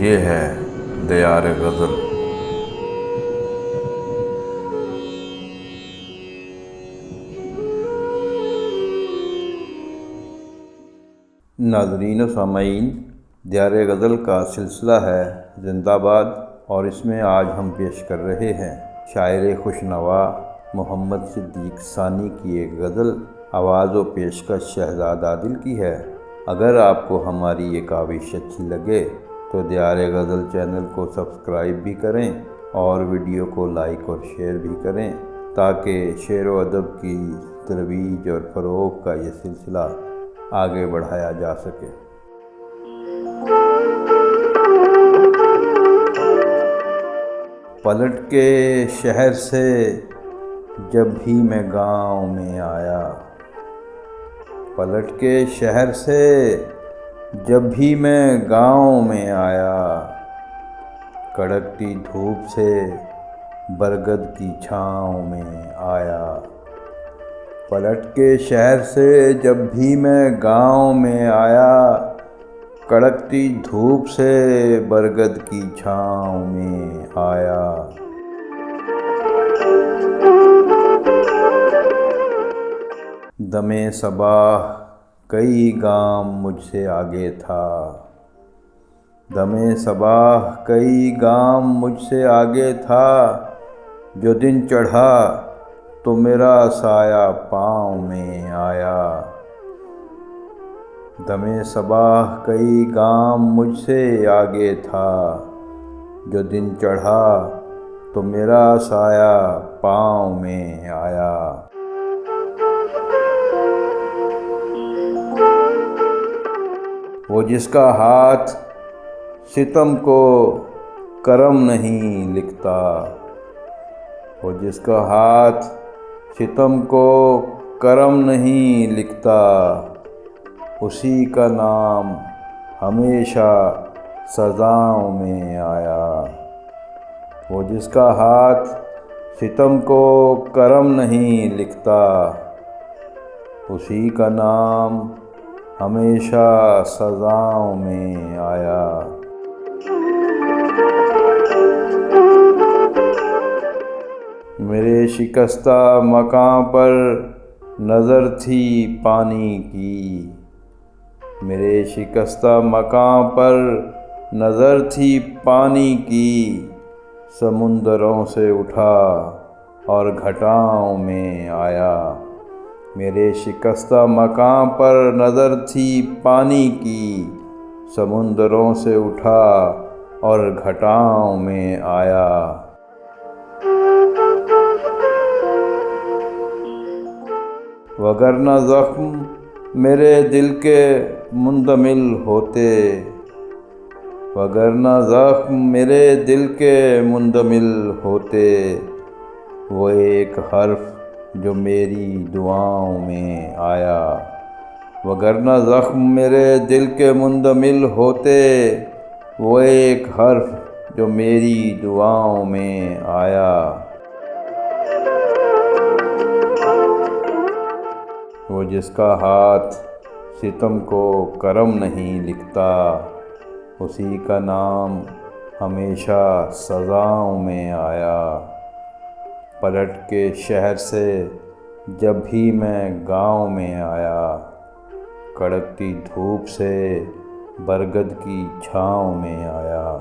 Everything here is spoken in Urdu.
یہ ہے دیار غزل۔ ناظرین و سامعین، دیار غزل کا سلسلہ ہے زندہ باد، اور اس میں آج ہم پیش کر رہے ہیں شاعر خوشنوا محمد صدیق ثانی کی ایک غزل، آواز و پیشکش شہزاد عادل کی ہے۔ اگر آپ کو ہماری یہ کاوش اچھی لگے تو دیار غزل چینل کو سبسکرائب بھی کریں اور ویڈیو کو لائک اور شیئر بھی کریں، تاکہ شعر و ادب کی ترویج اور فروغ کا یہ سلسلہ آگے بڑھایا جا سکے۔ پلٹ کے شہر سے جب بھی میں گاؤں میں آیا، پلٹ کے شہر سے جب بھی میں گاؤں میں آیا، کڑکتی دھوپ سے برگد کی چھاؤں میں آیا۔ پلٹ کے شہر سے جب بھی میں گاؤں میں آیا، کڑکتی دھوپ سے برگد کی چھاؤں میں آیا۔ دمِ صباح کئی گام مجھ سے آگے تھا، دمِ صباح کئی گام مجھ سے آگے تھا، جو دن چڑھا تو میرا سایہ پاؤں میں آیا۔ دمِ صباح کئی گام مجھ سے آگے تھا، جو دن چڑھا تو میرا سایہ پاؤں میں آیا۔ وہ جس کا ہاتھ ستم کو کرم نہیں لکھتا، وہ جس کا ہاتھ ستم کو کرم نہیں لکھتا، اسی کا نام ہمیشہ سزاؤں میں آیا۔ وہ جس کا ہاتھ ستم کو کرم نہیں لکھتا، اسی کا نام ہمیشہ سزاؤں میں آیا۔ میرے شکستہ مکاں پر نظر تھی پانی کی، میرے شکستہ مکاں پر نظر تھی پانی کی، سمندروں سے اٹھا اور گھٹاؤں میں آیا۔ میرے شکستہ مکاں پر نظر تھی پانی کی، سمندروں سے اٹھا اور گھٹاؤں میں آیا۔ وگرنہ زخم میرے دل کے مندمل ہوتے، وگرنہ زخم میرے دل کے مندمل ہوتے، وہ ایک حرف جو میری دعاؤں میں آیا۔ وگرنہ زخم میرے دل کے مندمل ہوتے، وہ ایک حرف جو میری دعاؤں میں آیا۔ وہ جس کا ہاتھ ستم کو کرم نہیں لکھتا، اسی کا نام ہمیشہ سزاؤں میں آیا۔ پلٹ کے شہر سے جب بھی میں گاؤں میں آیا، کڑکتی دھوپ سے برگد کی چھاؤں میں آیا۔